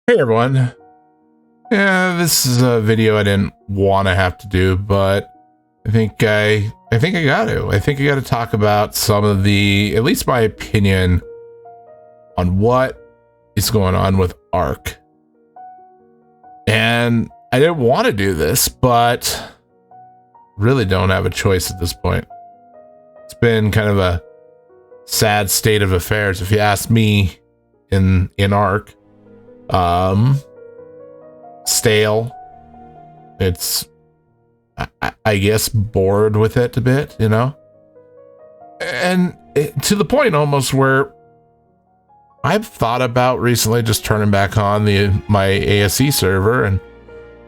Hey everyone. Yeah, this is a video I didn't want to have to do, but I think I got to. I think I got to talk about some of the, at least my opinion on what is going on with Ark. And I didn't want to do this, but really don't have a choice at this point. It's been kind of a sad state of affairs, if you ask me, in Ark. Stale. It's, I guess, bored with it a bit, you know? And to the point almost where I've thought about recently just turning back on my ASE server and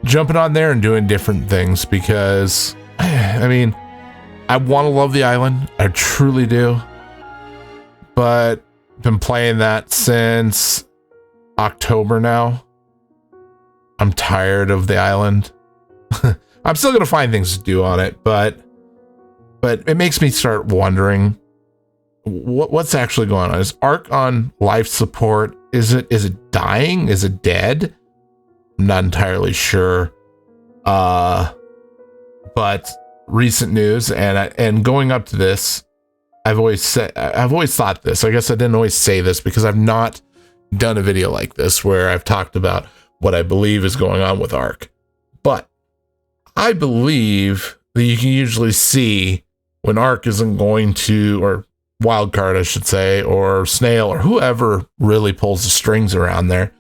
jumping on there and doing different things because, I mean, I want to love the island. I truly do. But I've been playing that since October now. I'm tired of the island. I'm still going to find things to do on it, but it makes me start wondering what's actually going on. Is Ark on life support? Is it dying? Is it dead? I'm not entirely sure. But recent news and going up to this, I've always thought this. I guess I didn't always say this because I've not done a video like this where I've talked about what I believe is going on with Ark. But I believe that you can usually see when Ark isn't going to, or Wildcard, I should say, or Snail, or whoever really pulls the strings around there,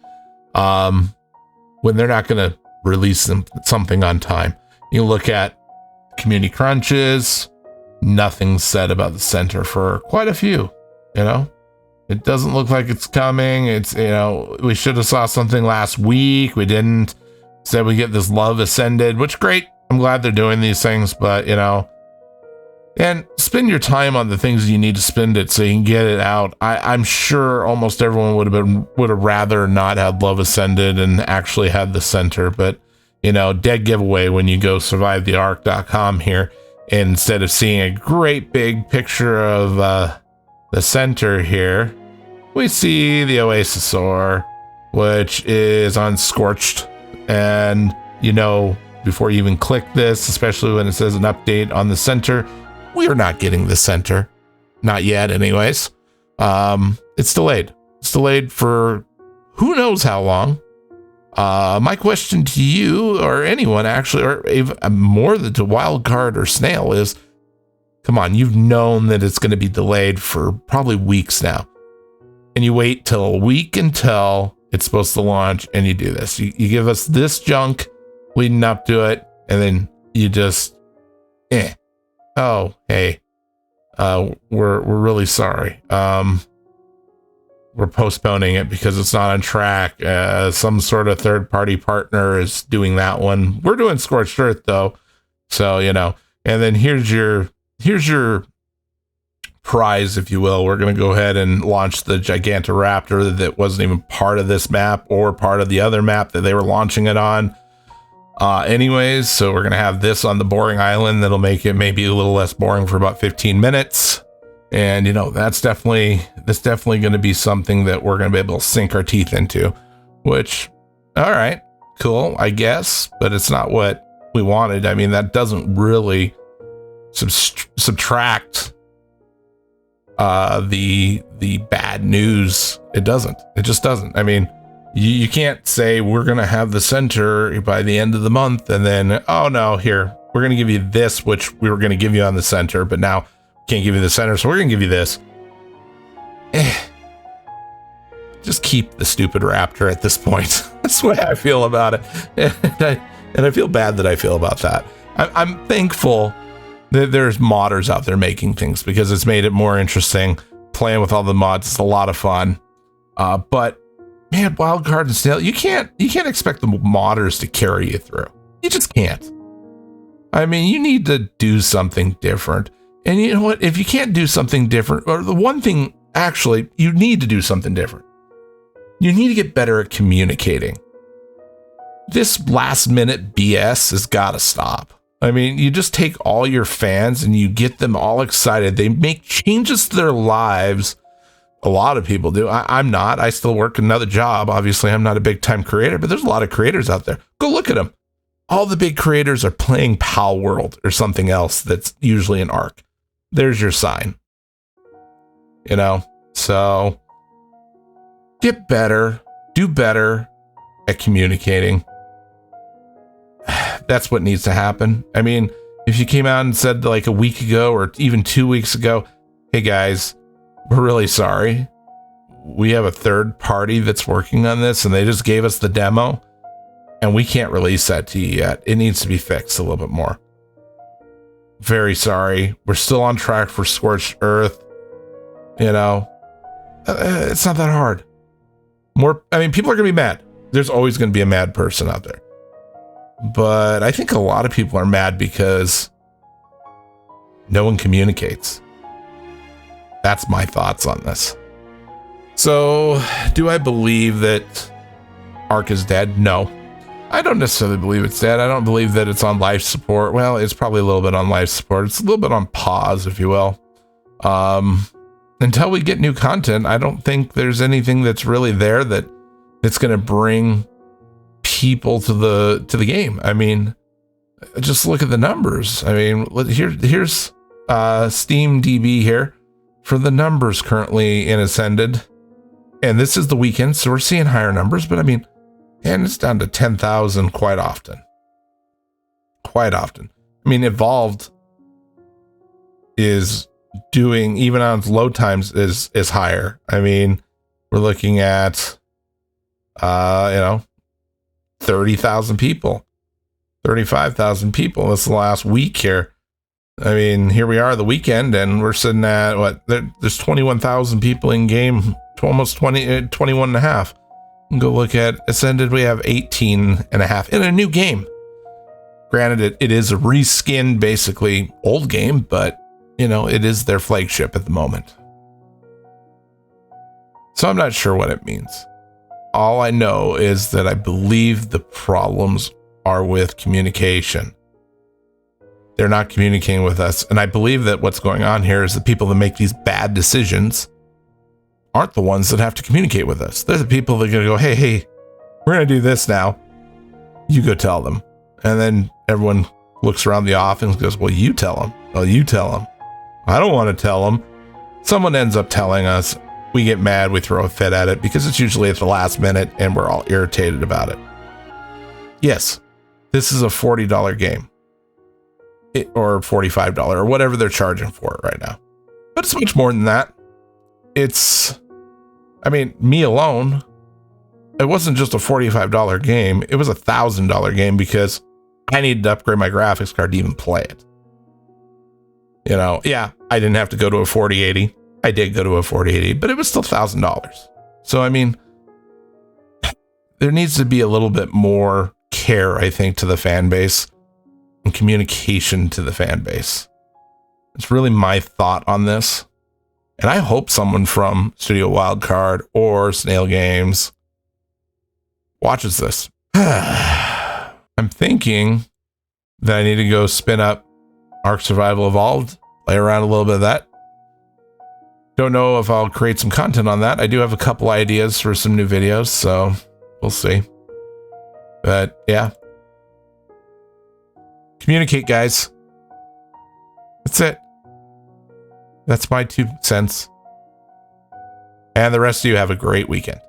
when they're not going to release something on time. You look at community crunches, nothing's said about the center for quite a few, you know? It doesn't look like it's coming. It's, you know, we should have saw something last week. We didn't. Said we get this Love Ascended, which great. I'm glad they're doing these things, but you know, and spend your time on the things you need to spend it so you can get it out. I'm sure almost everyone would have rather not had Love Ascended and actually had the center, but you know, dead giveaway when you go survivetheark.com here, instead of seeing a great big picture of the center here, we see the Oasisaur, which is unscorched. And, you know, before you even click this, especially when it says an update on the center, we are not getting the center. Not yet, anyways. It's delayed. It's delayed for who knows how long. My question to you, or anyone actually, or even more than to Wildcard or Snail, is, come on, you've known that it's going to be delayed for probably weeks now. And you wait till a week until it's supposed to launch and you do this. You give us this junk leading up to it, and then you just, oh, hey, we're really sorry. We're postponing it because it's not on track. Some sort of third-party partner is doing that one. We're doing Scorched Earth, though. So, you know, and then here's your prize, if you will. We're going to go ahead and launch the Gigantoraptor that wasn't even part of this map or part of the other map that they were launching it on. Anyways, so we're going to have this on the boring island. That'll make it maybe a little less boring for about 15 minutes. And, you know, that's definitely going to be something that we're going to be able to sink our teeth into, which, all right, cool, I guess, but it's not what we wanted. I mean, that doesn't really subtract the bad news. It just doesn't. I mean, you can't say we're going to have the center by the end of the month and then, oh no, here, we're going to give you this, which we were going to give you on the center, but now can't give you the center, so we're going to give you this. Just keep the stupid raptor at this point. That's the way I feel about it. And I feel bad that I feel about that. I'm thankful that there's modders out there making things because it's made it more interesting. Playing with all the mods, it's a lot of fun. But man, Wildcard and Snail, you can't expect the modders to carry you through. You just can't. I mean, you need to do something different. And you know what? If you can't do something different, or the one thing, actually, you need to do something different. You need to get better at communicating. This last minute BS has got to stop. I mean, you just take all your fans and you get them all excited. They make changes to their lives A lot of people do. I'm not. I still work another job. Obviously, I'm not a big time creator, but there's a lot of creators out there. Go look at them. All the big creators are playing Pal World or something else that's usually an Ark. There's your sign. You know, so get better, do better at communicating. That's what needs to happen. I mean, if you came out and said like a week ago or even 2 weeks ago, hey guys, we're really sorry. We have a third party that's working on this and they just gave us the demo and we can't release that to you yet. It needs to be fixed a little bit more. Very sorry. We're still on track for Scorched Earth. You know, it's not that hard. People are going to be mad. There's always going to be a mad person out there. But I think a lot of people are mad because no one communicates. That's my thoughts on this. So, do I believe that Ark is dead? No. I don't necessarily believe it's dead. I don't believe that it's on life support. Well, it's probably a little bit on life support. It's a little bit on pause, if you will. Until we get new content, I don't think there's anything that's really there that's going to bring people to the game. I mean, just look at the numbers. I mean, here's Steam DB here for the numbers currently in Ascended, and this is the weekend, so we're seeing higher numbers. But I mean, and it's down to 10,000 quite often. Quite often. I mean, Evolved is doing, even on its load times, is higher. I mean, we're looking at 30,000 people, 35,000 people. This is the last week here. I mean, here we are the weekend and we're sitting at what, there's 21,000 people in game, to almost 21 and a half. Go look at Ascended. We have 18 and a half in a new game. Granted, it is a reskinned, basically old game, but you know, it is their flagship at the moment. So I'm not sure what it means. All I know is that I believe the problems are with communication. They're not communicating with us. And I believe that what's going on here is the people that make these bad decisions aren't the ones that have to communicate with us. They're the people that are going to go, hey, we're going to do this now. You go tell them. And then everyone looks around the office and goes, well, you tell them. Well, you tell them. I don't want to tell them. Someone ends up telling us. We get mad. We throw a fit at it because it's usually at the last minute and we're all irritated about it. Yes, this is a $40 game. Or $45 or whatever they're charging for it right now. But it's much more than that. Me alone, it wasn't just a $45 game. It was a $1,000 game because I needed to upgrade my graphics card to even play it. You know, yeah, I didn't have to go to a 4080. I did go to a 4080, but it was still $1,000. So, I mean, there needs to be a little bit more care, I think, to the fan base and communication to the fan base. It's really my thought on this. And I hope someone from Studio Wildcard or Snail Games watches this. I'm thinking that I need to go spin up Ark Survival Evolved, play around a little bit of that. Don't know if I'll create some content on that. I do have a couple ideas for some new videos, so we'll see. But yeah. Communicate, guys. That's it. That's my 2 cents. And the rest of you have a great weekend.